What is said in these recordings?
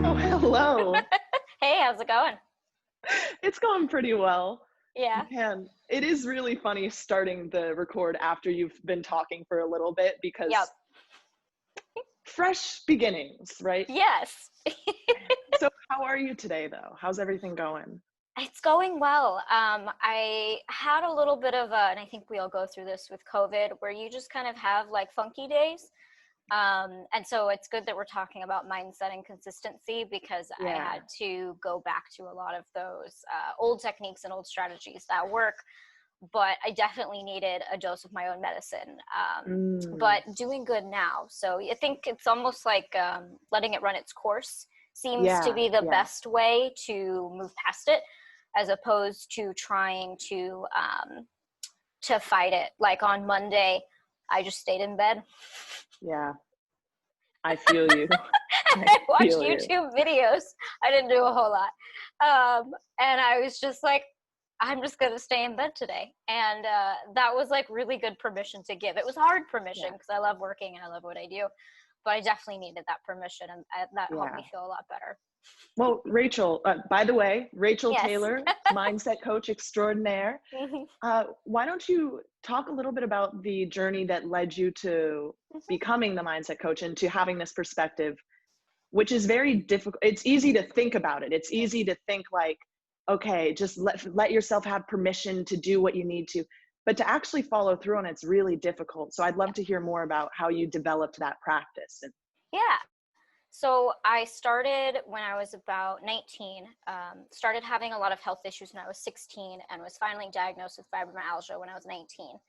Oh, hello. Hey, how's it going? It's going pretty well. Yeah. Man, it is really funny starting the record after you've been talking for a little bit because Yep. fresh beginnings, right? Yes. So how are you today though? How's everything going? It's going well. I had a little bit of and I think we all go through this with COVID, where you just kind of have like funky days. And so it's good that we're talking about mindset and consistency, because I Yeah. had to go back to a lot of those old techniques and old strategies that work, but I definitely needed a dose of my own medicine, but doing good now. So I think it's almost like letting it run its course seems to be the best way to move past it, as opposed to trying to fight it. Like on Monday, I just stayed in bed. Yeah. I feel you. I watched YouTube videos. I didn't do a whole lot. And I was just like, I'm just going to stay in bed today. And that was like really good permission to give. It was hard permission because I love working and I love what I do. But I definitely needed that permission, and that helped me feel a lot better. Well, Rachel, by the way, Rachael Yes. Taylor, mindset coach extraordinaire. Why don't you talk a little bit about the journey that led you to becoming the mindset coach and to having this perspective, which is very difficult. It's easy to think about it. It's easy to think like, okay, just let yourself have permission to do what you need to, but to actually follow through on it's really difficult. So I'd love to hear more about how you developed that practice. Yeah. So I started when I was about 19, started having a lot of health issues when I was 16, and was finally diagnosed with fibromyalgia when I was 19,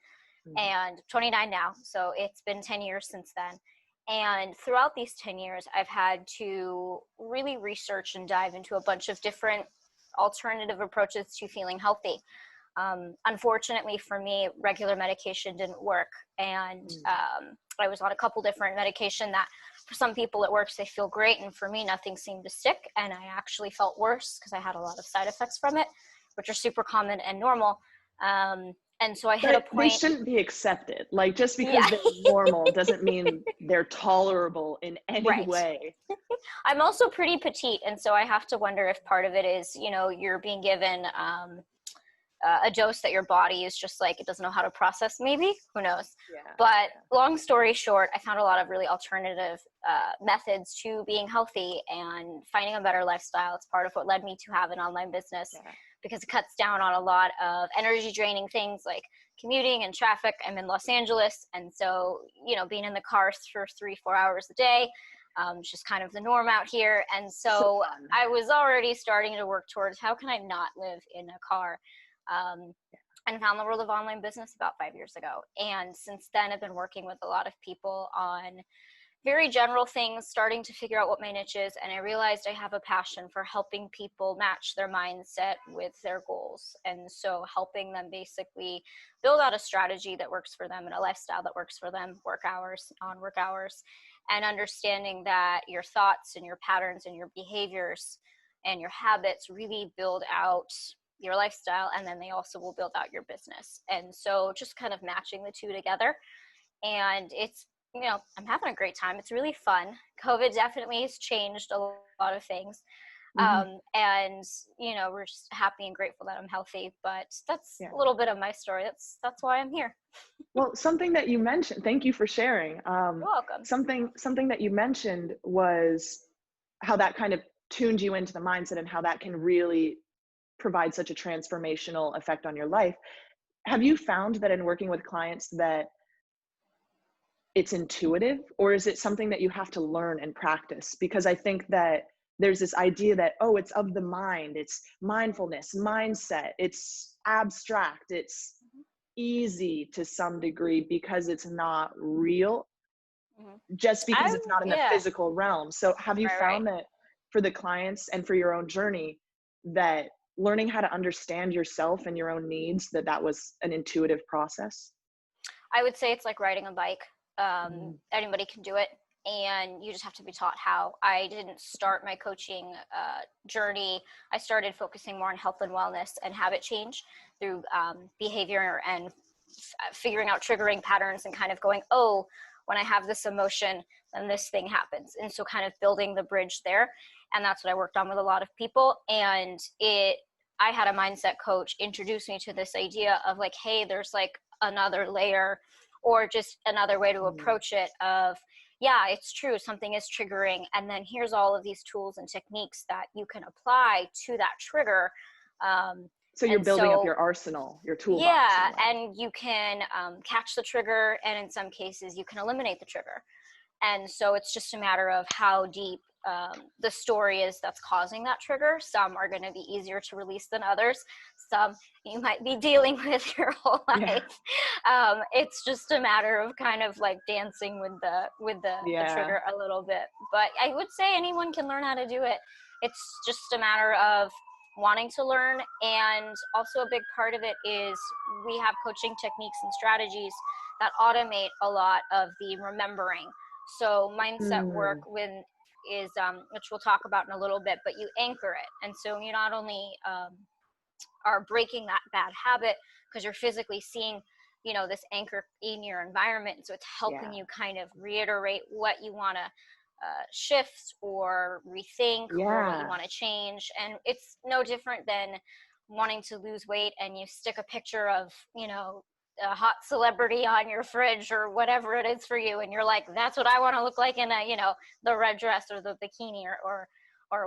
and 29 now. So it's been 10 years since then. And throughout these 10 years, I've had to really research and dive into a bunch of different alternative approaches to feeling healthy. Unfortunately for me, regular medication didn't work. And I was on a couple different medication that for some people it works, they feel great. And for me, nothing seemed to stick. And I actually felt worse because I had a lot of side effects from it, which are super common and normal. And so I hit a point. They shouldn't be accepted. Like, just because they're normal doesn't mean they're tolerable in any way. I'm also pretty petite. And so I have to wonder if part of it is, you know, you're being given a dose that your body is just like, it doesn't know how to process, maybe, who knows. But long story short, I found a lot of really alternative methods to being healthy and finding a better lifestyle. It's part of what led me to have an online business, because it cuts down on a lot of energy draining things like commuting and traffic. I'm in Los Angeles, and so, you know, being in the car for 3-4 hours a day, it's just kind of the norm out here. And so I was already starting to work towards, how can I not live in a car? And found the world of online business about 5 years ago. And since then, I've been working with a lot of people on very general things, starting to figure out what my niche is. And I realized I have a passion for helping people match their mindset with their goals. And so helping them basically build out a strategy that works for them and a lifestyle that works for them, work hours, non-work hours, and understanding that your thoughts and your patterns and your behaviors and your habits really build out your lifestyle, and then they also will build out your business. And so just kind of matching the two together. And it's, you know, I'm having a great time. It's really fun. COVID definitely has changed a lot of things. And, you know, we're just happy and grateful that I'm healthy, but that's a little bit of my story. That's why I'm here. Well, something that you mentioned, thank you for sharing. You're welcome. Something that you mentioned was how that kind of tuned you into the mindset and how that can really provide such a transformational effect on your life. Have you found that in working with clients that it's intuitive, or is it something that you have to learn and practice? Because I think that there's this idea that, oh, it's of the mind, it's mindfulness, mindset, it's abstract, it's easy to some degree because it's not real, just because it's not in the physical realm. So have you found that for the clients and for your own journey, that learning how to understand yourself and your own needs, that was an intuitive process? I would say it's like riding a bike. Anybody can do it, and you just have to be taught how. I didn't start my coaching journey. I started focusing more on health and wellness and habit change through behavior and figuring out triggering patterns and kind of going, oh, when I have this emotion, then this thing happens. And so kind of building the bridge there. And that's what I worked on with a lot of people. And I had a mindset coach introduce me to this idea of like, hey, there's like another layer or just another way to approach it of, yeah, it's true, something is triggering. And then here's all of these tools and techniques that you can apply to that trigger. So you're building up your arsenal, your toolbox. Yeah, and you can catch the trigger, and in some cases you can eliminate the trigger. And so it's just a matter of how deep the story is that's causing that trigger. Some are going to be easier to release than others. Some you might be dealing with your whole life. Yeah. It's just a matter of kind of like dancing with the trigger a little bit. But I would say anyone can learn how to do it. It's just a matter of wanting to learn. And also a big part of it is we have coaching techniques and strategies that automate a lot of the remembering. So mindset work is which we'll talk about in a little bit, but you anchor it. And so you not only are breaking that bad habit because you're physically seeing, this anchor in your environment. So it's helping you kind of reiterate what you want to shift or rethink or what you want to change. And it's no different than wanting to lose weight and you stick a picture of, a hot celebrity on your fridge or whatever it is for you, and you're like, that's what I want to look like in a, the red dress or the bikini or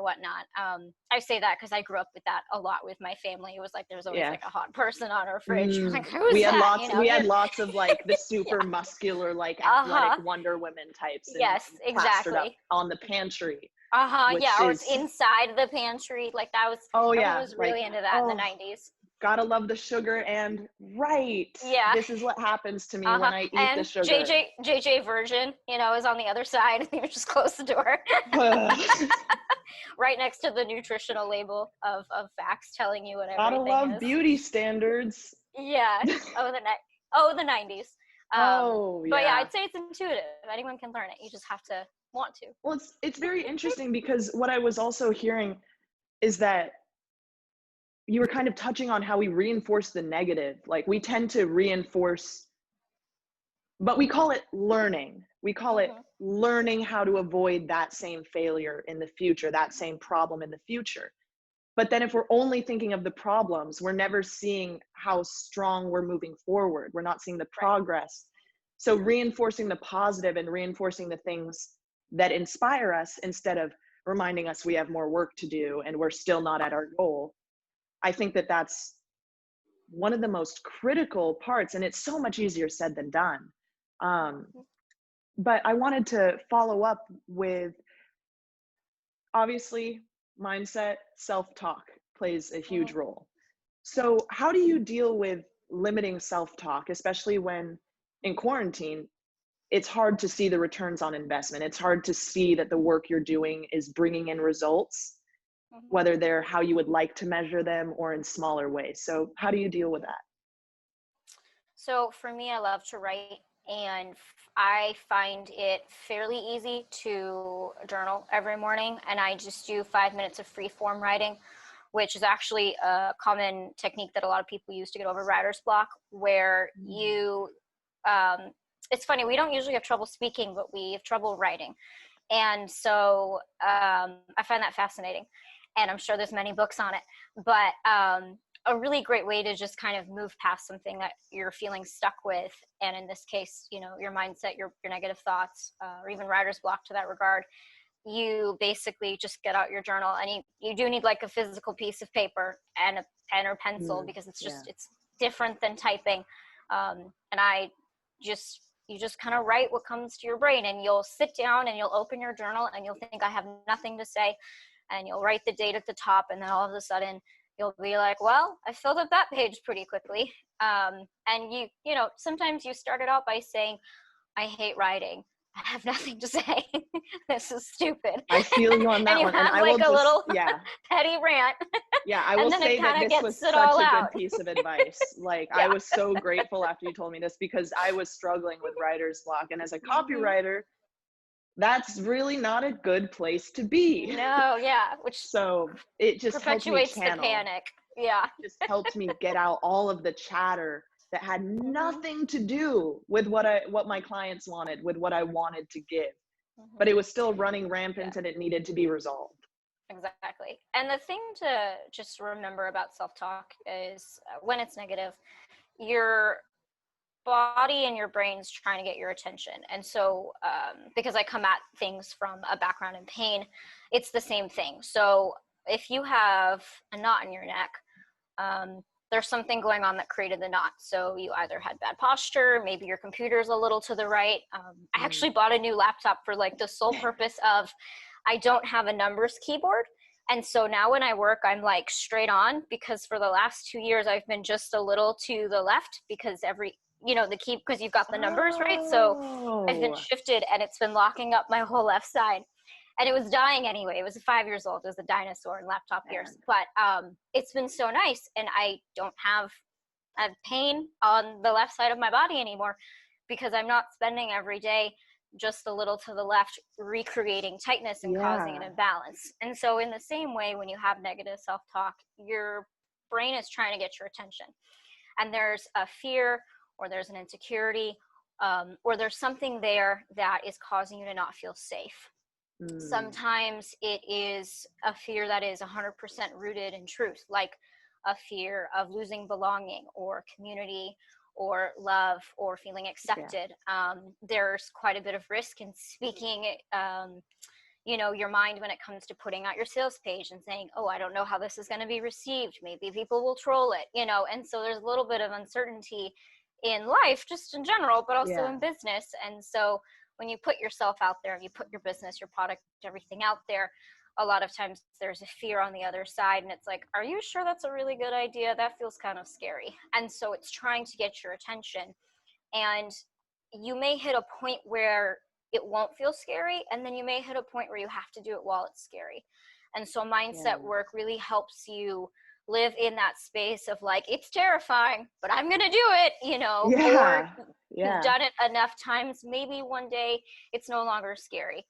whatnot. I say that because I grew up with that a lot with my family. It was like there's always like a hot person on our fridge. Like, who's we had that? We had lots of like the super muscular, like athletic Wonder Woman types. And yes, exactly. Up on the pantry. Yeah, or it's inside the pantry. Like that was. Everyone was really into that in the 90s. Gotta love the sugar and this is what happens to me when I eat and the sugar. JJ Virgin, is on the other side, and you just close the door. Right next to the nutritional label of facts telling you what everything is. Gotta love beauty standards. Yeah. The 90s. But yeah, I'd say it's intuitive. Anyone can learn it. You just have to want to. Well, it's very interesting because what I was also hearing is that you were kind of touching on how we reinforce the negative. Like we tend to reinforce, but we call it learning. We call it learning how to avoid that same failure in the future, that same problem in the future. But then if we're only thinking of the problems, we're never seeing how strong we're moving forward. We're not seeing the progress. So reinforcing the positive and reinforcing the things that inspire us instead of reminding us we have more work to do and we're still not at our goal. I think that that's one of the most critical parts, and it's so much easier said than done. But I wanted to follow up with, obviously, mindset, self-talk plays a huge role. So how do you deal with limiting self-talk, especially when in quarantine, it's hard to see the returns on investment. It's hard to see that the work you're doing is bringing in results, whether they're how you would like to measure them or in smaller ways. So how do you deal with that? So for me, I love to write, and I find it fairly easy to journal every morning. And I just do 5 minutes of free form writing, which is actually a common technique that a lot of people use to get over writer's block, where you, it's funny, we don't usually have trouble speaking, but we have trouble writing. And so I find that fascinating. And I'm sure there's many books on it, but a really great way to just kind of move past something that you're feeling stuck with. And in this case, your mindset, your negative thoughts, or even writer's block to that regard, you basically just get out your journal, and you do need like a physical piece of paper and a pen or pencil because it's just, it's different than typing. And you just kind of write what comes to your brain, and you'll sit down and you'll open your journal and you'll think, I have nothing to say. And you'll write the date at the top, and then all of a sudden you'll be like, well, I filled up that page pretty quickly. And sometimes you start it out by saying, I hate writing. I have nothing to say. This is stupid. I feel you on that one. And I will just, little petty rant. Yeah, I will say that this was such a good piece of advice. Like, I was so grateful after you told me this, because I was struggling with writer's block. And as a copywriter, that's really not a good place to be. No, which so it just perpetuates helped me channel. The panic. Yeah. It just helped me get out all of the chatter that had nothing to do with what my clients wanted, with what I wanted to give. But it was still running rampant and it needed to be resolved. Exactly. And the thing to just remember about self-talk is when it's negative, your body and your brain's trying to get your attention. And so because I come at things from a background in pain, it's the same thing. So if you have a knot in your neck, there's something going on that created the knot. So you either had bad posture, maybe your computer's a little to the right. I actually bought a new laptop for like the sole purpose of I don't have a numbers keyboard. And so now when I work, I'm like straight on, because for the last 2 years, I've been just a little to the left because because you've got the numbers, right? So I've been shifted and it's been locking up my whole left side. And it was dying anyway. It was 5 years old. It was a dinosaur in laptop years. But it's been so nice. And I don't have pain on the left side of my body anymore because I'm not spending every day just a little to the left recreating tightness and causing an imbalance. And so in the same way, when you have negative self-talk, your brain is trying to get your attention. And there's a fear or there's an insecurity or there's something there that is causing you to not feel safe. Sometimes it is a fear that is 100% rooted in truth, like a fear of losing belonging or community or love or feeling accepted. There's quite a bit of risk in speaking, your mind when it comes to putting out your sales page and saying, oh, I don't know how this is going to be received. Maybe people will troll it, and so there's a little bit of uncertainty in life, just in general, but also in business. And so when you put yourself out there, you put your business, your product, everything out there, a lot of times there's a fear on the other side. And it's like, are you sure that's a really good idea? That feels kind of scary. And so it's trying to get your attention. And you may hit a point where it won't feel scary. And then you may hit a point where you have to do it while it's scary. And so mindset work really helps you live in that space of like, it's terrifying, but I'm going to do it, or you've done it enough times. Maybe one day it's no longer scary.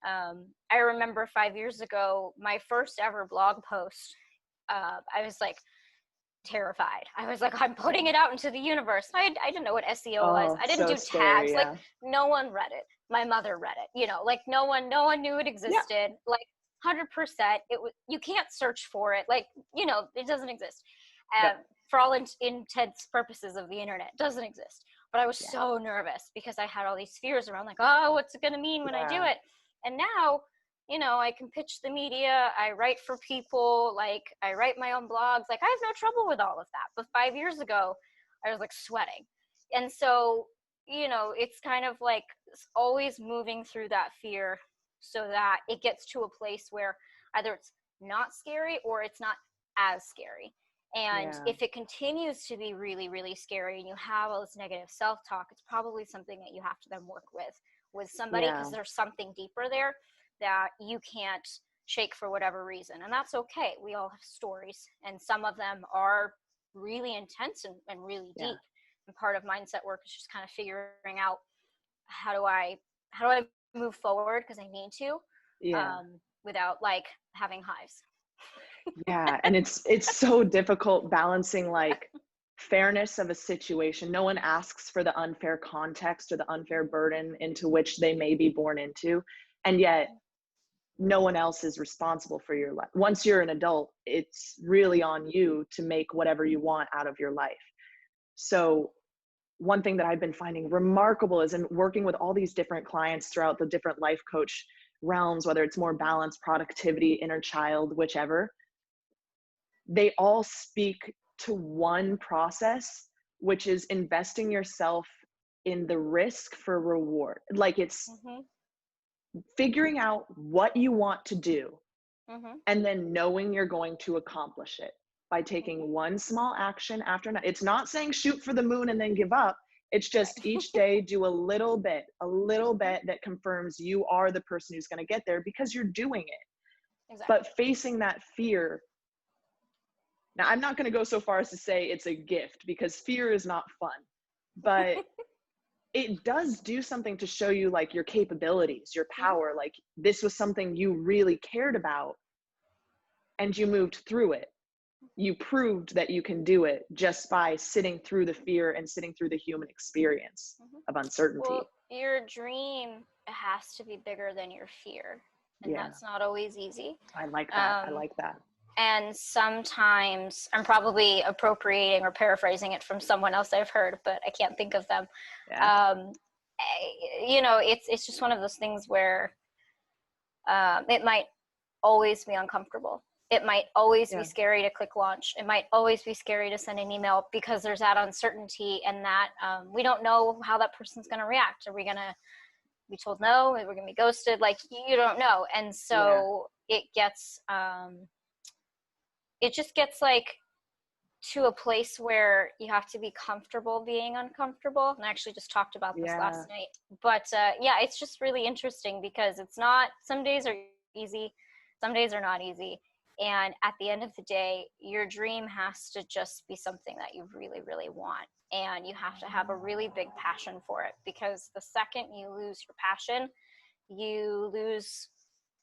I remember 5 years ago, my first ever blog post, I was like terrified. I was like, I'm putting it out into the universe. I didn't know what SEO was. I didn't do tags. Like no one read it. My mother read it, like no one knew it existed. Like 100%. You can't search for it. Like, it doesn't exist. For all intents purposes of the internet, it doesn't exist. But I was so nervous because I had all these fears around like, oh, what's it going to mean when I do it? And now, I can pitch the media. I write for people. Like I write my own blogs. Like I have no trouble with all of that. But 5 years ago, I was like sweating. And so, it's kind of like always moving through that fear so that it gets to a place where either it's not scary or it's not as scary. And if it continues to be really, really scary and you have all this negative self-talk, it's probably something that you have to then work with somebody because there's something deeper there that you can't shake for whatever reason. And that's okay. We all have stories, and some of them are really intense and really deep. And part of mindset work is just kind of figuring out how do I move forward because I need to without like having hives. And it's so difficult balancing like fairness of a situation. No one asks for the unfair context or the unfair burden into which they may be born into, and yet no one else is responsible for your life. Once you're an adult, it's really on you to make whatever you want out of your life. So one thing that I've been finding remarkable is in working with all these different clients throughout the different life coach realms, whether it's more balance, productivity, inner child, whichever, they all speak to one process, which is investing yourself in the risk for reward. Like it's figuring out what you want to do and then knowing you're going to accomplish it by taking one small action after another. It's not saying shoot for the moon and then give up. It's just each day do a little bit that confirms you are the person who's going to get there because you're doing it. Exactly. But facing that fear. Now, I'm not going to go so far as to say it's a gift because fear is not fun, but it does do something to show you like your capabilities, your power. Like this was something you really cared about and you moved through it. you proved that you can do it just by sitting through the fear and sitting through the human experience of uncertainty. Well, your dream has to be bigger than your fear. And that's not always easy. I like that. I like that. And sometimes I'm probably appropriating or paraphrasing it from someone else I've heard, but I can't think of them. Yeah. You know, it's just one of those things where it might always be uncomfortable. It might always be scary to click launch. It might always be scary to send an email because there's that uncertainty and that we don't know how that person's going to react. Are we going to be told no? Are we going to be ghosted? Like, you don't know. And so it gets, it just gets like to a place where you have to be comfortable being uncomfortable. And I actually just talked about this last night. But yeah, it's just really interesting because it's not, some days are easy, some days are not easy. And at the end of the day, your dream has to just be something that you really, really want. And you have to have a really big passion for it, because the second you lose your passion, you lose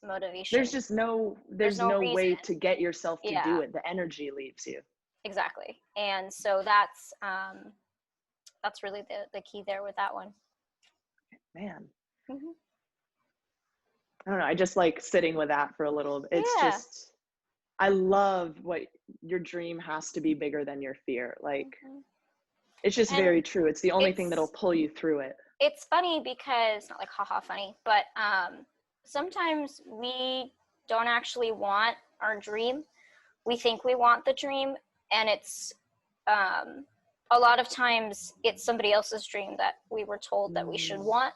motivation. There's just no way to get yourself to do it. The energy leaves you. Exactly. And so that's really the key there with that one. Man. I don't know. I just like sitting with that for a little bit. It's just, I love what your dream has to be bigger than your fear. Like, it's just very true. It's the only thing that'll pull you through it. It's funny because, not like haha funny, but sometimes we don't actually want our dream. We think we want the dream, and it's a lot of times it's somebody else's dream that we were told that we should want.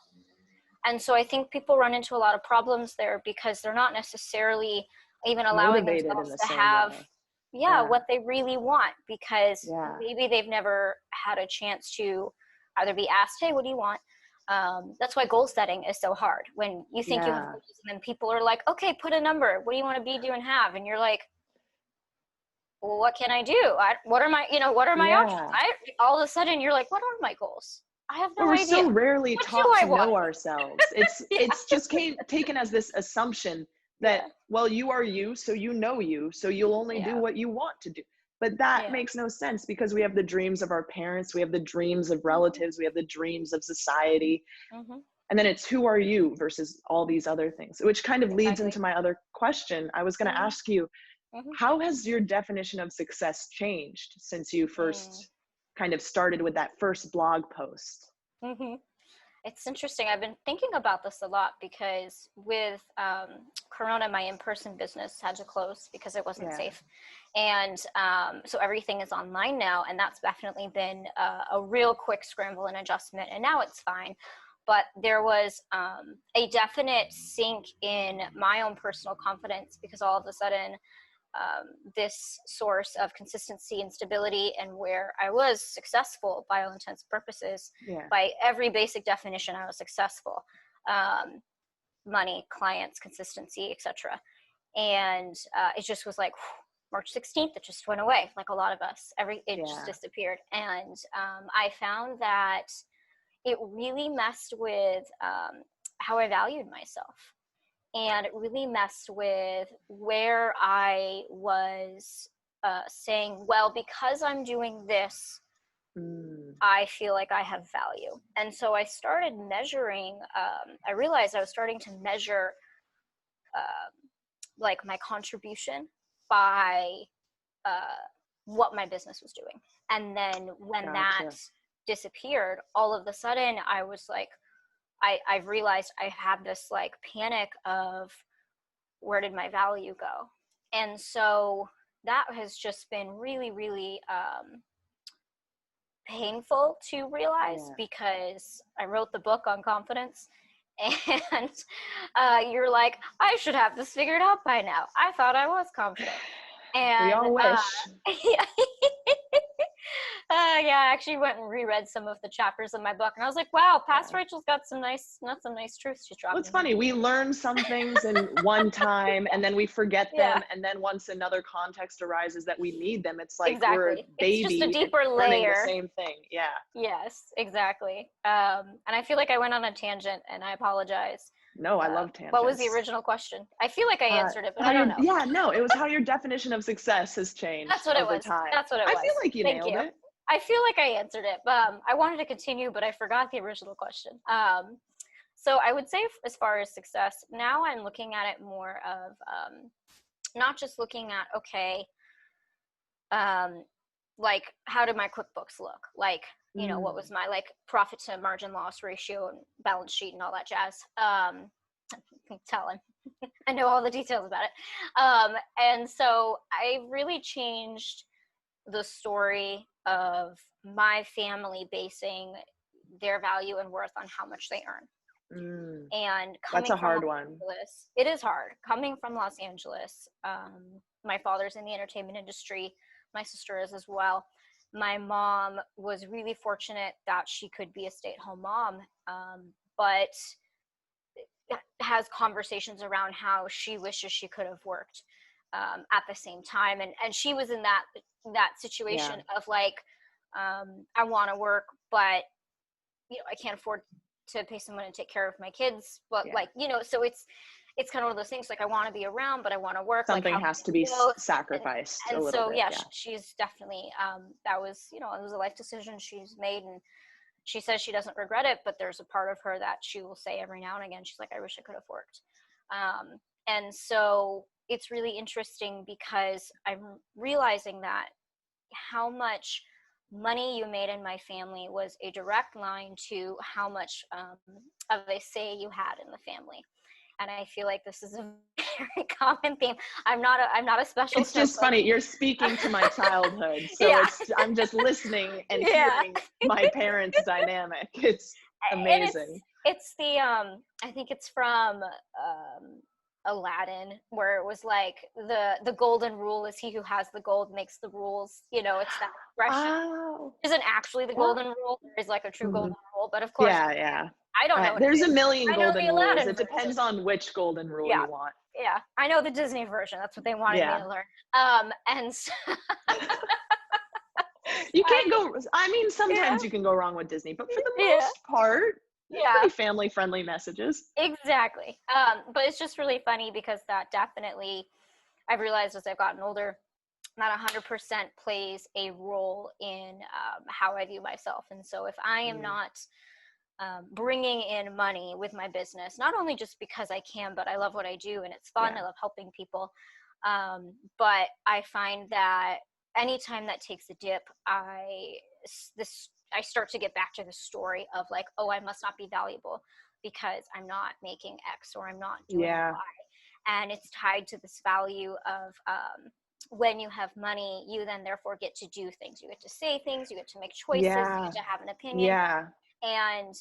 And so I think people run into a lot of problems there because they're not necessarily even allowing themselves to have what they really want, because maybe they've never had a chance to either be asked, hey, what do you want? That's why goal setting is so hard. When you think you have goals, and then people are like, okay, put a number. What do you want to be, do, and have? And you're like, well, what can I do? What are my options? All of a sudden you're like, what are my goals? I have no idea. We're so rarely taught to know ourselves. It's just taken as this assumption that, well, you are you, so you know you, so you'll only do what you want to do. But that makes no sense, because we have the dreams of our parents, we have the dreams of relatives, we have the dreams of society. And then it's who are you versus all these other things, which kind of leads into my other question. I was going to ask you, how has your definition of success changed since you first kind of started with that first blog post? It's interesting. I've been thinking about this a lot because with Corona, my in-person business had to close because it wasn't safe. And so everything is online now, and that's definitely been a real quick scramble and adjustment, and now it's fine. But there was a definite sink in my own personal confidence, because all of a sudden this source of consistency and stability, and where I was successful by all intents and purposes, by every basic definition, I was successful. Money, clients, consistency, etc. And it just was like March 16th, it just went away, like a lot of us. It just disappeared. And I found that it really messed with how I valued myself. And it really messed with where I was saying, well, because I'm doing this, I feel like I have value. And so I started measuring, I realized I was starting to measure like my contribution by what my business was doing. And then when that disappeared, all of a sudden I was like, I've realized I had this like panic of, where did my value go? And so that has just been really, really painful to realize, because I wrote the book on confidence, and you're like, I should have this figured out by now. I thought I was confident. And we all wish. I actually went and reread some of the chapters of my book, and I was like, wow, past Rachel's got some nice truths she's dropping. Well, it's funny. We learn some things in one time, and then we forget them. And then once another context arises that we need them, it's like we're a baby. It's just a deeper layer. The same thing. Yeah. Yes, exactly. And I feel like I went on a tangent, and I apologize. No, I love tangents. What was the original question? I feel like I answered it, but I don't know. Yeah, no, it was how your definition of success has changed That's what over it was. time. That's what it was. I feel like you Thank nailed you. it. I feel like I answered it, but I wanted to continue, but I forgot the original question. So I would say as far as success, now I'm looking at it more of not just looking at, okay, like how did my QuickBooks look? Like, you know, what was my like profit to margin loss ratio and balance sheet and all that jazz. Tell him. I know all the details about it. And so I really changed the story of my family basing their value and worth on how much they earn. And coming that's a hard from one. Angeles, it is hard. Coming from Los Angeles, my father's in the entertainment industry. My sister is as well. My mom was really fortunate that she could be a stay-at-home mom, but has conversations around how she wishes she could have worked at the same time. And she was in that situation of like, I want to work, but you know, I can't afford to pay someone to take care of my kids. But like, you know, so it's kind of one of those things like I want to be around, but I want to work. Something like, has to be sacrificed. And a so, bit, yeah, she's definitely, that was, you know, it was a life decision she's made, and she says she doesn't regret it, but there's a part of her that she will say every now and again, she's like, I wish I could have worked. And so it's really interesting because I'm realizing that how much money you made in my family was a direct line to how much of a say you had in the family. And I feel like this is a very common theme. I'm not a special. It's just funny. You're speaking to my childhood, so I'm just listening and hearing my parents' dynamic. It's amazing. It's the I think it's from Aladdin, where it was like the golden rule is he who has the gold makes the rules. You know, it's that expression. Isn't actually the golden rule. There is like a true golden rule, but of course, I don't know. There's a million golden rules. It version. Depends on which golden rule you want. Yeah, I know the Disney version. That's what they wanted me to learn. And so you can't go. I mean, sometimes you can go wrong with Disney, but for the most part, pretty family-friendly messages. Exactly. But it's just really funny because that definitely, I've realized as I've gotten older, that 100% plays a role in how I view myself. And so if I am not bringing in money with my business, not only just because I can, but I love what I do and it's fun. I love helping people. But I find that anytime that takes a dip, I start to get back to the story of like, oh, I must not be valuable because I'm not making X or I'm not doing Y. And it's tied to this value of when you have money, you then therefore get to do things. You get to say things, you get to make choices, you get to have an opinion. And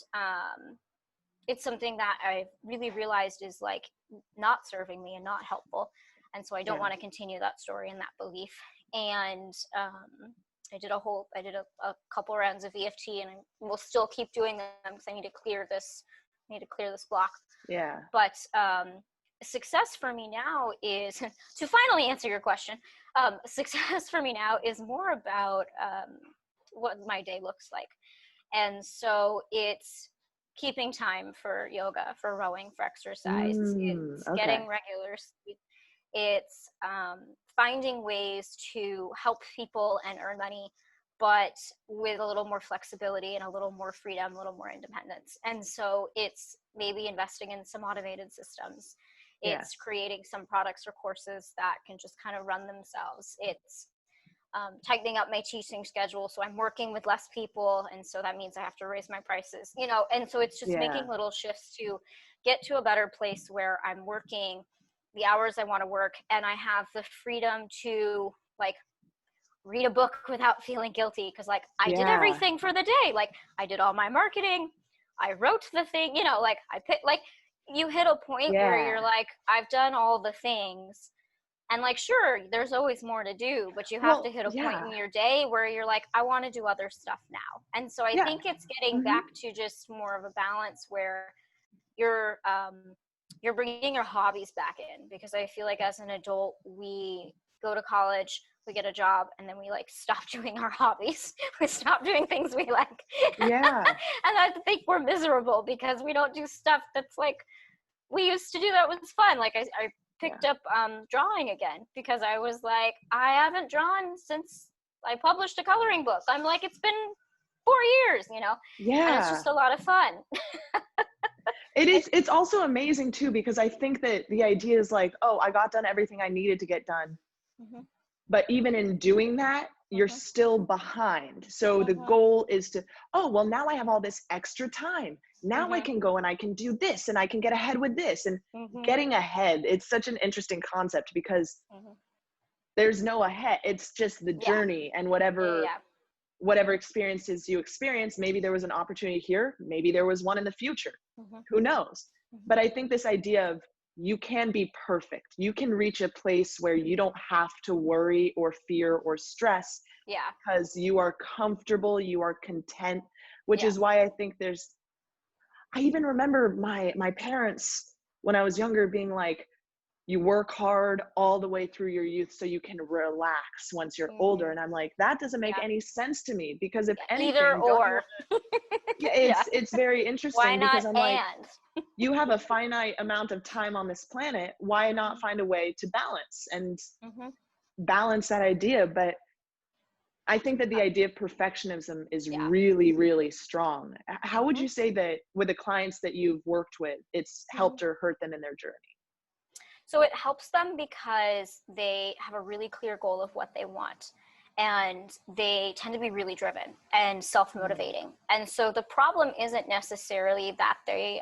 it's something that I really realized is like not serving me and not helpful. And so I don't want to continue that story and that belief. And I did a couple rounds of EFT, and I will still keep doing them because I need to clear this block. But success for me now is, to finally answer your question, success for me now is more about what my day looks like. And so it's keeping time for yoga, for rowing, for exercise. It's getting regular sleep. It's finding ways to help people and earn money, but with a little more flexibility and a little more freedom, a little more independence. And so it's maybe investing in some automated systems. It's creating some products or courses that can just kind of run themselves. It's tightening up my teaching schedule, so I'm working with less people, and so that means I have to raise my prices, you know. And so it's just making little shifts to get to a better place where I'm working the hours I want to work, and I have the freedom to like read a book without feeling guilty because like I did everything for the day. Like I did all my marketing, I wrote the thing, you know, like I picked, like you hit a point where you're like, I've done all the things. And like, sure, there's always more to do, but you have to hit a point in your day where you're like, I want to do other stuff now. And so I think it's getting back to just more of a balance where you're bringing your hobbies back in, because I feel like as an adult, we go to college, we get a job, and then we like stop doing our hobbies. We stop doing things we like. And I think we're miserable because we don't do stuff that's like we used to do that. It was fun. Like I picked up drawing again because I was like, I haven't drawn since I published a coloring book. I'm like, it's been 4 years, you know? Yeah. And it's just a lot of fun. It's also amazing too, because I think that the idea is like, oh, I got done everything I needed to get done. Mm-hmm. But even in doing that, you're still behind. So the goal is to, oh, well, now I have all this extra time. Now I can go and I can do this and I can get ahead with this. And getting ahead, it's such an interesting concept because there's no ahead. It's just the journey and whatever experiences you experience. Maybe there was an opportunity here. Maybe there was one in the future. Who knows? But I think this idea of you can be perfect. You can reach a place where you don't have to worry or fear or stress because you are comfortable, you are content, which is why I think I even remember my parents when I was younger being like, you work hard all the way through your youth so you can relax once you're older. And I'm like, that doesn't make any sense to me, because if anything, either or. It's very interesting. Why not? Because I'm like, you have a finite amount of time on this planet. Why not find a way to balance and balance that idea? But I think that the idea of perfectionism is really, really strong. How would you say that with the clients that you've worked with, it's helped or hurt them in their journey? So it helps them because they have a really clear goal of what they want, and they tend to be really driven and self-motivating. And so the problem isn't necessarily that they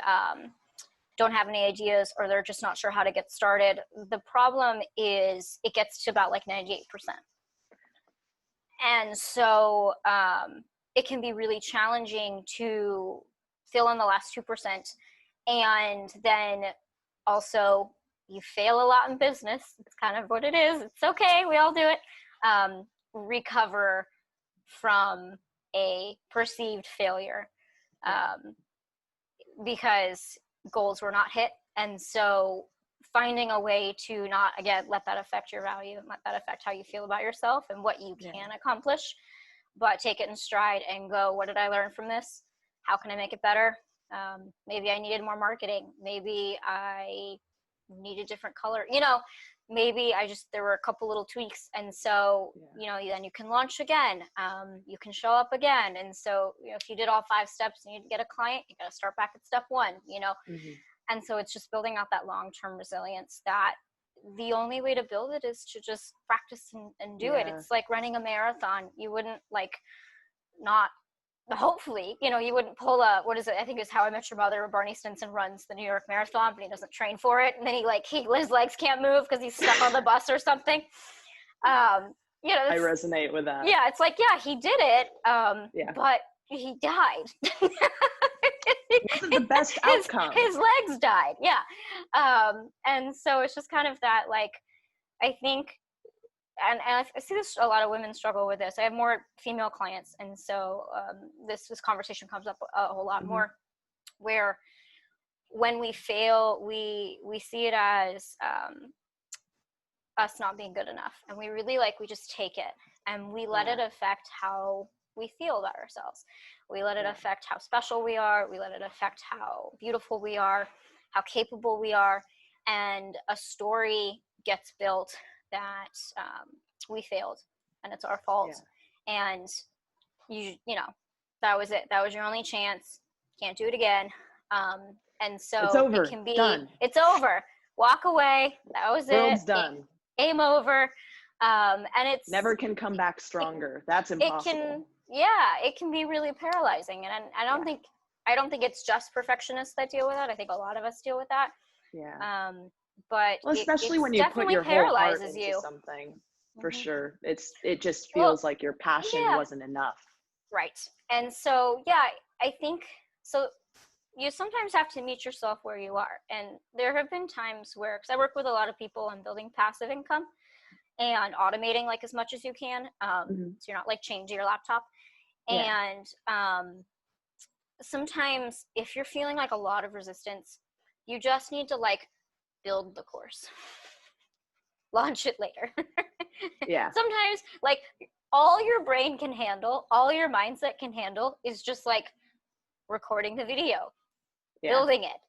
don't have any ideas or they're just not sure how to get started. The problem is it gets to about like 98%. And so it can be really challenging to fill in the last 2%. And then also you fail a lot in business. It's kind of what it is. It's okay. We all do it. Recover from a perceived failure because goals were not hit. And so finding a way to not, again, let that affect your value and let that affect how you feel about yourself and what you can accomplish, but take it in stride and go, what did I learn from this? How can I make it better? Maybe I needed more marketing. Maybe I need a different color, you know, maybe there were a couple little tweaks. And so, you know, then you can launch again. You can show up again. And so, you know, if you did all 5 steps and you get a client, you got to start back at step 1, you know? And so it's just building out that long-term resilience that the only way to build it is to just practice and do it. It's like running a marathon. You wouldn't hopefully, you know, you wouldn't pull I think it's How I Met Your Mother, where Barney Stinson runs the New York Marathon, but he doesn't train for it. And then his legs can't move because he's stuck on the bus or something. You know, I resonate with that. Yeah. It's like, he did it. But he died. It wasn't the best outcome. His legs died. Yeah. And so it's just kind of that, like, I think, and I see this, a lot of women struggle with this. I have more female clients. And so this conversation comes up a whole lot more, where when we fail, we see it as us not being good enough. And we really we just take it and we let it affect how we feel about ourselves. We let it affect how special we are. We let it affect how beautiful we are, how capable we are. And a story gets built that we failed and it's our fault. And you know, that was it. That was your only chance. Can't do it again. And so it's over. It can be done. It's over. Walk away. That was World's it. done. Game over. And it's never can come back stronger. That's impossible. It can be really paralyzing. And I don't think it's just perfectionists that deal with that. I think a lot of us deal with that. But especially when you put your whole heart into something, for sure. It just feels like your passion wasn't enough. Right. And so, I think so. You sometimes have to meet yourself where you are. And there have been times where, because I work with a lot of people on building passive income and automating as much as you can. So you're not chained to your laptop. And sometimes if you're feeling a lot of resistance, you just need to build the course, launch it later. Sometimes all your brain can handle, all your mindset can handle is just recording the video, building it,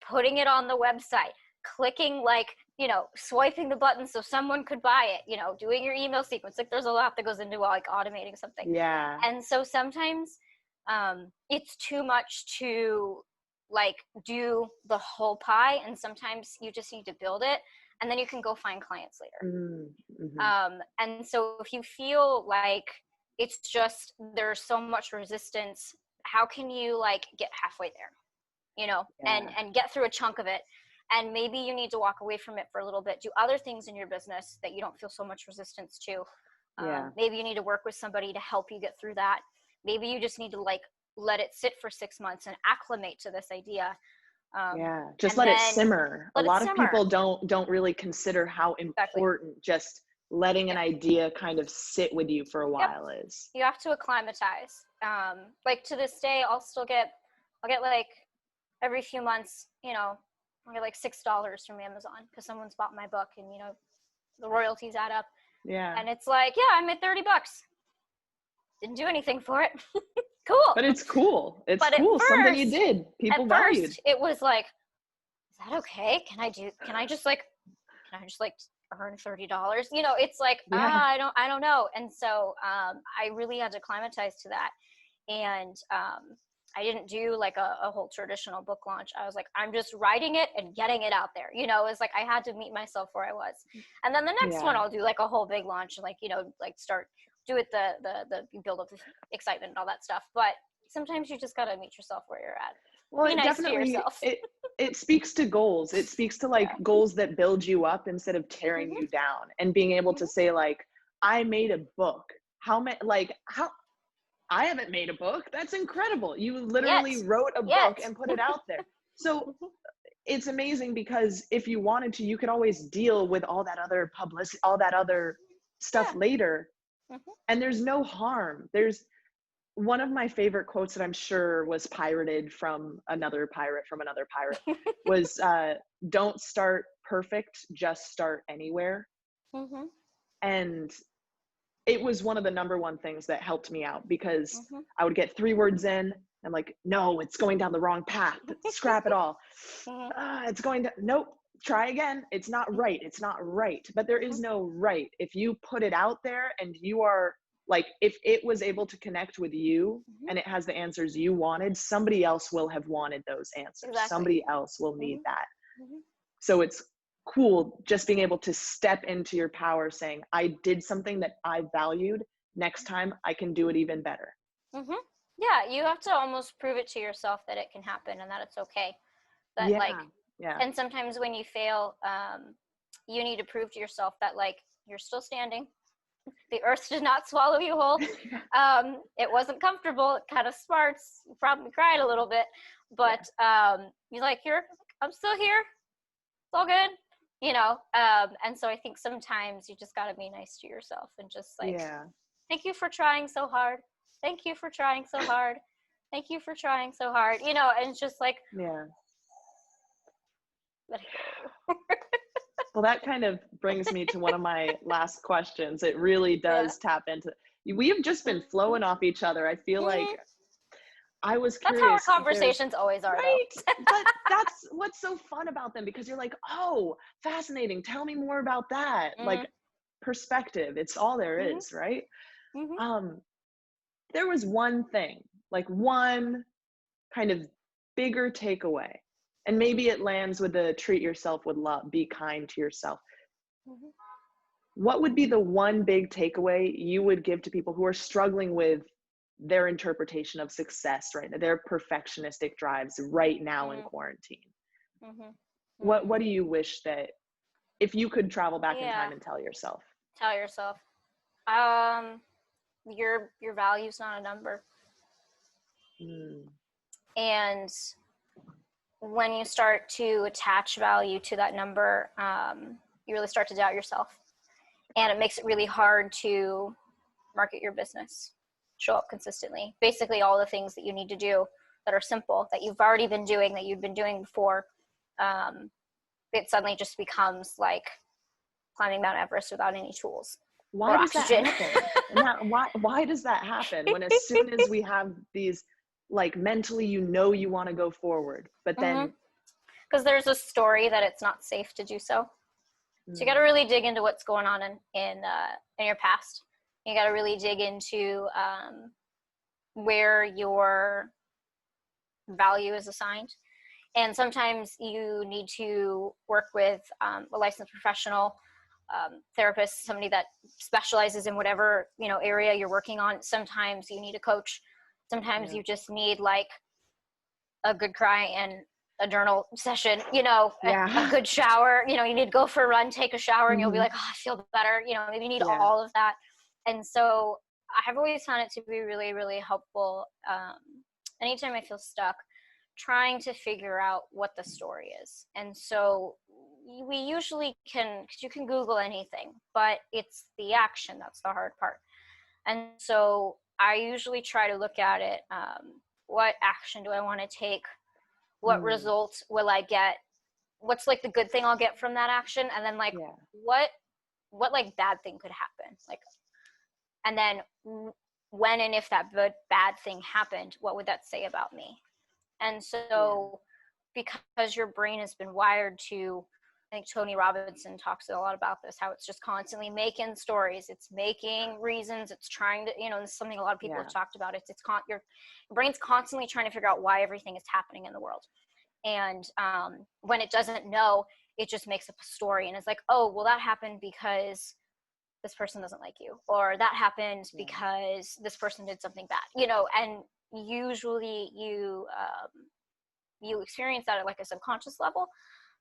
putting it on the website, clicking, like, you know, swiping the button so someone could buy it, you know, doing your email sequence. Like, there's a lot that goes into like automating something. Yeah. And so sometimes it's too much to like do the whole pie, and sometimes you just need to build it, and then you can go find clients later. Mm-hmm. And so if you feel like it's just, there's so much resistance, how can you like get halfway there, you know, and get through a chunk of it? And maybe you need to walk away from it for a little bit, do other things in your business that you don't feel so much resistance to. Maybe you need to work with somebody to help you get through that. Maybe you just need to like let it sit for 6 months and acclimate to this idea. Just let it simmer. A lot of people don't really consider how important just letting an idea kind of sit with you for a while is. You have to acclimatize. Like to this day, I'll get like every few months, you know, I'll get like $6 from Amazon because someone's bought my book, and you know, the royalties add up. And it's like, I made $30. Didn't do anything for it. Cool. But it's cool. It's cool. Something you did. People valued. It was like, is that okay? Can I just earn $30? You know, it's like, I don't know. And so I really had to acclimatize to that. And I didn't do like a whole traditional book launch. I was like, I'm just writing it and getting it out there. You know, it's like I had to meet myself where I was. And then the next one, I'll do like a whole big launch and like, you know, like do it you build up the excitement and all that stuff. But sometimes you just got to meet yourself where you're at. Well, be nice definitely, to yourself. it speaks to goals. It speaks to like goals that build you up instead of tearing you down, and being able to say like, I made a book. How I haven't made a book. That's incredible. You literally wrote a book and put it out there. So it's amazing, because if you wanted to, you could always deal with all that other publicity, all that other stuff later. And there's no harm. There's one of my favorite quotes that I'm sure was pirated from another pirate was, don't start perfect, just start anywhere. And it was one of the number one things that helped me out, because I would get 3 words in. I'm like, no, it's going down the wrong path. Scrap it all. Nope, try again. It's not right. It's not right. But there is no right. If you put it out there and you are like, if it was able to connect with you and it has the answers you wanted, somebody else will have wanted those answers. Somebody else will need that. So it's cool just being able to step into your power, saying, I did something that I valued. Next time I can do it even better. Yeah, you have to almost prove it to yourself that it can happen and that it's okay. That and sometimes when you fail, you need to prove to yourself that like you're still standing. The earth did not swallow you whole. It wasn't comfortable. It kind of smarts. You probably cried a little bit, but you're like, I'm still here. It's all good. You know, and so I think sometimes you just got to be nice to yourself and just like, thank you for trying so hard. Thank you for trying so hard. Thank you for trying so hard. You know, and it's just like, Well, that kind of brings me to one of my last questions. It really does tap into, we have just been flowing off each other. I feel like I was curious. That's how our conversations always are, right? But that's what's so fun about them, because you're like, oh, fascinating. Tell me more about that. Like perspective. It's all there is, right? There was one thing, like one kind of bigger takeaway, and maybe it lands with the treat yourself with love, be kind to yourself. What would be the one big takeaway you would give to people who are struggling with their interpretation of success, right? Their perfectionistic drives right now in quarantine. What do you wish that, if you could travel back in time and tell yourself? Your value's not a number. And when you start to attach value to that number, you really start to doubt yourself. And it makes it really hard to market your business, show up consistently. Basically all the things that you need to do that are simple, that you've already been doing, that you've been doing before, it suddenly just becomes like climbing Mount Everest without any tools. Why does that happen? Why does that happen when as soon as we have these, like mentally, you know, you want to go forward, but then because there's a story that it's not safe to do so. So you got to really dig into what's going on in your past. You got to really dig into where your value is assigned. And sometimes you need to work with a licensed professional, therapist, somebody that specializes in whatever, area you're working on. Sometimes you need a coach. Sometimes you just need like a good cry and a journal session, a good shower, you need to go for a run, take a shower, and you'll be like, oh, I feel better. Maybe you need all of that. And so I've always found it to be really, really helpful. Anytime I feel stuck, trying to figure out what the story is. And so we usually can, because you can Google anything, but it's the action that's the hard part. And so I usually try to look at it. What action do I want to take? What results will I get? What's like the good thing I'll get from that action? And then like, what like bad thing could happen? Like, and then when and if that bad thing happened, what would that say about me? And so because your brain has been wired to, I think Tony Robinson talks a lot about this, how it's just constantly making stories. It's making reasons. It's trying to, this is something a lot of people have talked about. Your brain's constantly trying to figure out why everything is happening in the world. And when it doesn't know, it just makes up a story. And it's like, oh, well, that happened because this person doesn't like you. Or that happened because this person did something bad, and usually you experience that at like a subconscious level.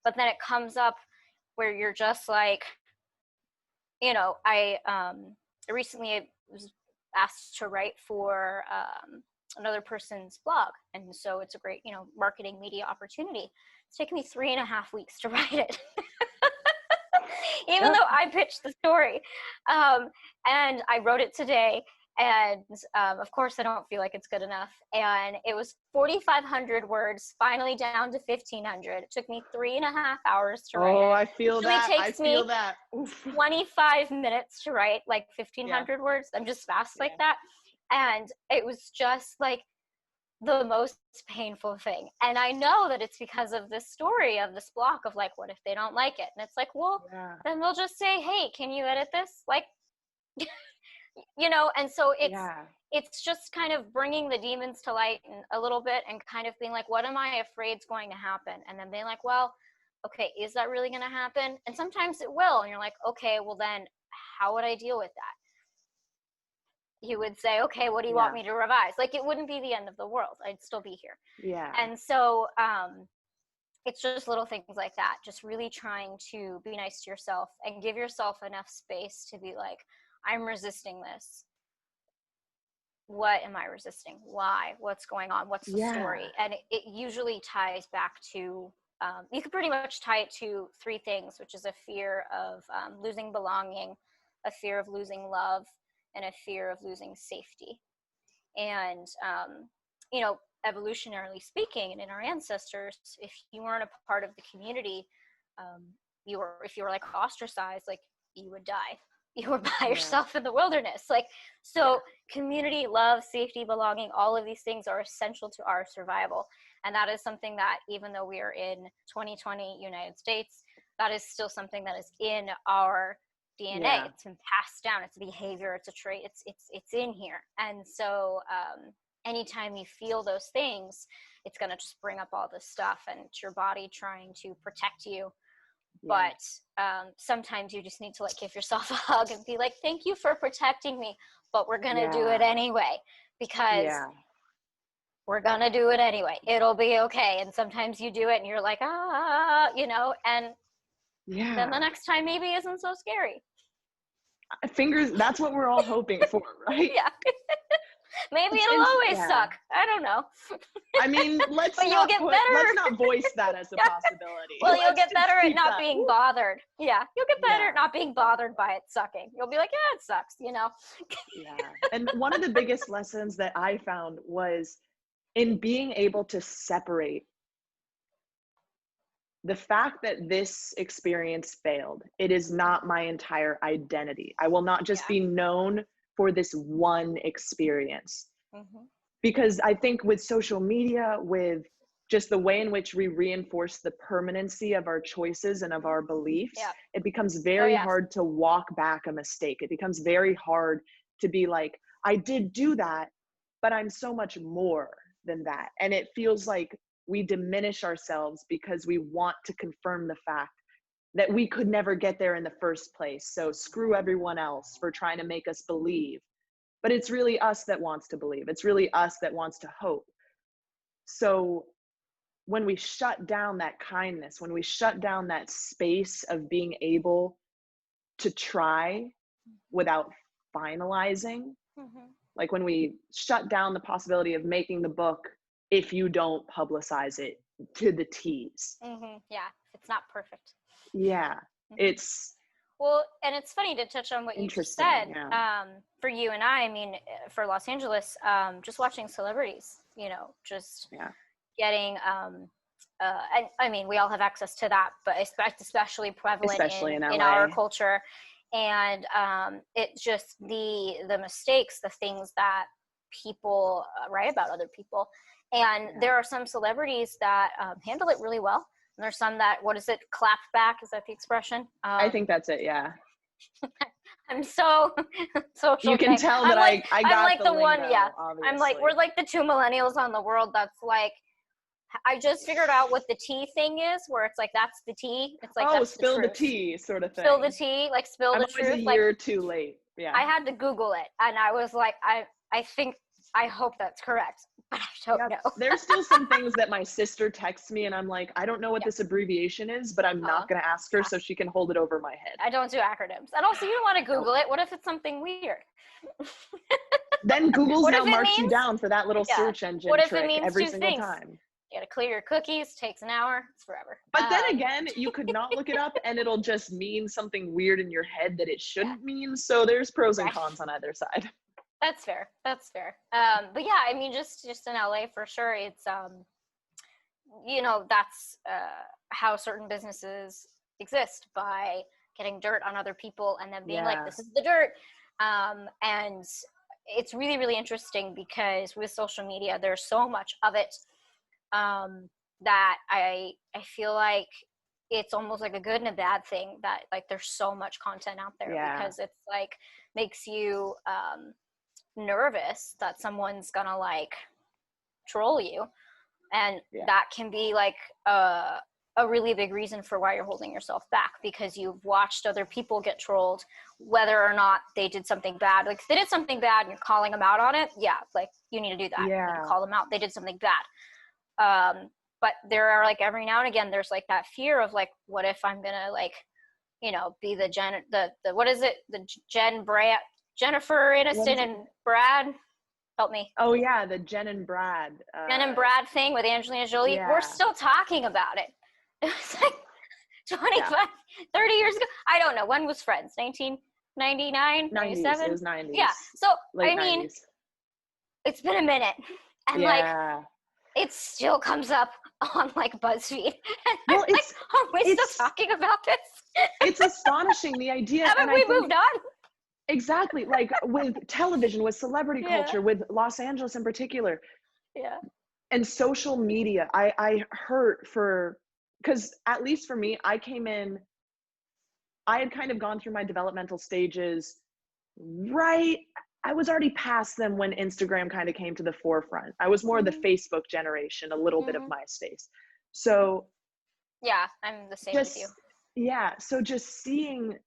But then it comes up where you're just like, I recently was asked to write for another person's blog. And so it's a great, marketing media opportunity. It's taken me 3.5 weeks to write it. Even though I pitched the story. And I wrote it today. And of course, I don't feel like it's good enough. And it was 4,500 words, finally down to 1,500. It took me 3.5 hours to write it. Oh, I feel that. It takes me 25 minutes to write like 1,500 words. I'm just fast like that. And it was just like the most painful thing. And I know that it's because of this story of this block of like, what if they don't like it? And it's like, well, then they'll just say, hey, can you edit this? Like, and so it's just kind of bringing the demons to light a little bit and kind of being like, what am I afraid is going to happen? And then being like, well, okay, is that really going to happen? And sometimes it will. And you're like, okay, well then how would I deal with that? You would say, okay, what do you want me to revise? Like, it wouldn't be the end of the world. I'd still be here. Yeah. And so it's just little things like that. Just really trying to be nice to yourself and give yourself enough space to be like, I'm resisting this. What am I resisting? Why? What's going on? What's the story? And it usually ties back to, you can pretty much tie it to 3 things, which is a fear of losing belonging, a fear of losing love, and a fear of losing safety. And, evolutionarily speaking, and in our ancestors, if you weren't a part of the community, if you were like ostracized, like you would die. You were by yourself in the wilderness. Like, so community, love, safety, belonging, all of these things are essential to our survival. And that is something that, even though we are in 2020 United States, that is still something that is in our DNA. It's been passed down. It's a behavior. It's a trait. It's in here. And so anytime you feel those things, it's going to just bring up all this stuff, and it's your body trying to protect you. But sometimes you just need to like give yourself a hug and be like, thank you for protecting me, but we're going to do it anyway, because we're going to do it anyway. It'll be okay. And sometimes you do it and you're like, and then the next time maybe isn't so scary. Fingers, that's what we're all hoping for, right? Maybe it'll always suck. I don't know. I mean, let's not voice that as a possibility. Well, you'll get better at not being bothered. Yeah, you'll get better at not being bothered by it sucking. You'll be like, it sucks, And one of the biggest lessons that I found was in being able to separate the fact that this experience failed. It is not my entire identity. I will not just be known for this one experience. Because I think with social media, with just the way in which we reinforce the permanency of our choices and of our beliefs, it becomes very hard to walk back a mistake. It becomes very hard to be like, I did do that, but I'm so much more than that. And it feels like we diminish ourselves because we want to confirm the fact that we could never get there in the first place. So screw everyone else for trying to make us believe. But it's really us that wants to believe. It's really us that wants to hope. So when we shut down that kindness, when we shut down that space of being able to try without finalizing, like when we shut down the possibility of making the book if you don't publicize it to the T's. Yeah, it's not perfect. Yeah, it's... Well, and it's funny to touch on what you just said. For you and I mean, for Los Angeles, just watching celebrities, you know, just getting, I mean, we all have access to that, but especially prevalent in our culture. And it just the mistakes, the things that people write about other people. And there are some celebrities that handle it really well. And there's some that, what is it, clap back? Is that the expression? I think that's it, yeah. I'm so social. You can tell that I got I'm like the lingo, one, obviously. I'm like, we're like the 2 millennials on the world that's like, I just figured out what the tea thing is, where it's like, that's the tea. It's like, that's spill the tea sort of thing. Spill the tea, like spill the truth. I'm always a year too late. Yeah. I had to Google it, and I was like, I hope that's correct, but I don't know. There's still some things that my sister texts me, and I'm like, I don't know what this abbreviation is, but I'm not going to ask her so she can hold it over my head. I don't do acronyms. And also, you don't want to Google it. What if it's something weird? Then Google's now marks you down for that little search engine what if trick it means every two single things? time. You gotta clear your cookies, takes an hour, it's forever. But then again, you could not look it up and it'll just mean something weird in your head that it shouldn't mean. So there's pros and cons on either side. That's fair. That's fair. But yeah, I mean, just in LA for sure, it's, you know, that's how certain businesses exist, by getting dirt on other people and then being like, this is the dirt. And it's really, really interesting because with social media, there's so much of it that I feel like it's almost like a good and a bad thing that like there's so much content out there because it's like makes you nervous that someone's gonna like troll you, and that can be like a really big reason for why you're holding yourself back, because you've watched other people get trolled, whether or not they did something bad. Like if they did something bad and you're calling them out on it, like you need to do that. You need to call them out. They did something bad. But there are like every now and again, there's like that fear of like, what if I'm gonna like, you know, be the what is it? The Jennifer Aniston and Brad, help me. Oh yeah, the Jen and Brad. Jen and Brad thing with Angelina Jolie. Yeah. We're still talking about it. It was like 25, 30 years ago. I don't know. When was Friends? 1999, 97? It was 90s. Yeah. So, Late I mean, 90s. It's been a minute. And like, it still comes up on like BuzzFeed. Well, like, are we still talking about this? It's astonishing, the idea. Haven't we moved on? Exactly. Like with television, with celebrity culture, with Los Angeles in particular. Yeah. And social media, I hurt for, because at least for me, I had kind of gone through my developmental stages, I was already past them when Instagram kind of came to the forefront. I was more the Facebook generation, a little bit of MySpace. So yeah, I'm the same with you. Yeah. So just seeing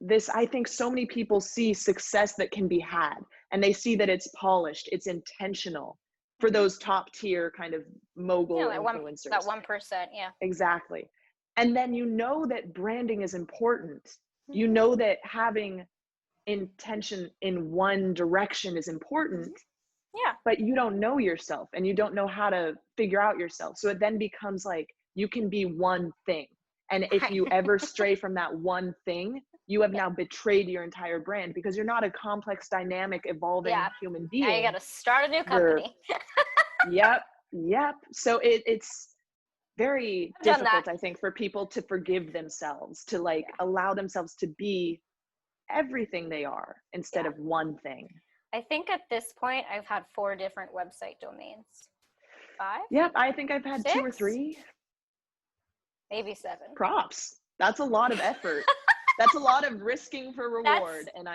this, I think so many people see success that can be had, and they see that it's polished, it's intentional for those top tier kind of mogul influencers. That 1%, yeah. Exactly. And then you know that branding is important. You know that having intention in one direction is important. Yeah. But you don't know yourself and you don't know how to figure out yourself. So it then becomes like you can be one thing. And if you ever stray from that one thing, you have now betrayed your entire brand, because you're not a complex, dynamic, evolving human being. Now you got to start a new company. Yep. So it's very difficult, I think, for people to forgive themselves, to like allow themselves to be everything they are instead of one thing. I think at this point I've had 4 different website domains. 5? Yeah, I think I've had 2 or 6? 3. Maybe 7. Props. That's a lot of effort. That's a lot of risking for reward. And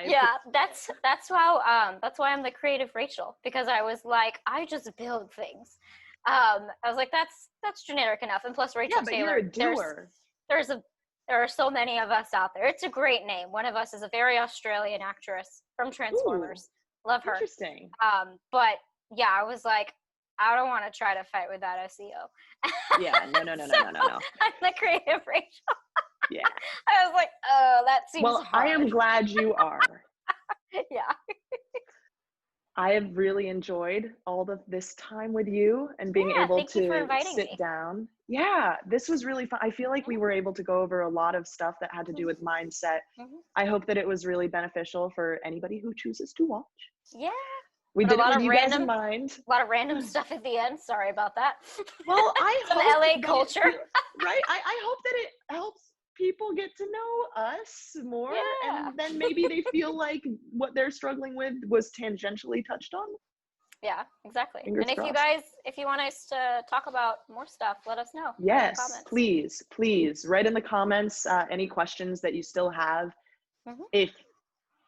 that's why I'm the creative Rachel, because I was like, I just build things. I was like, that's generic enough. And plus Rachel Taylor, you're a doer. there are so many of us out there. It's a great name. One of us is a very Australian actress from Transformers. Ooh, love her. Interesting. But yeah, I was like, I don't want to try to fight with that SEO. Yeah, no. I'm the creative Rachel. Yeah. I was like, oh, that seems hard. I am glad you are. Yeah. I have really enjoyed all of this time with you and being able to sit down. Yeah, this was really fun. I feel like we were able to go over a lot of stuff that had to do with mindset. I hope that it was really beneficial for anybody who chooses to watch. Yeah. We did it with you guys in mind. A lot of random stuff at the end. Sorry about that. Well, I hope some LA culture. Right? I hope that it helps people get to know us more, and then maybe they feel like what they're struggling with was tangentially touched on. Yeah, exactly. Fingers and crossed. if you want us to talk about more stuff, let us know. Yes, please write in the comments any questions that you still have. If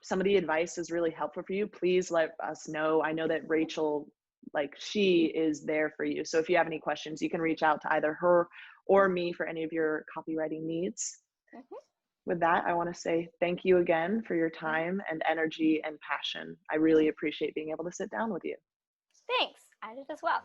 some of the advice is really helpful for you, please let us know. I know that Rachel, she is there for you. So if you have any questions, you can reach out to either her or me for any of your copywriting needs. With that, I want to say thank you again for your time and energy and passion. I really appreciate being able to sit down with you. Thanks. I did as well.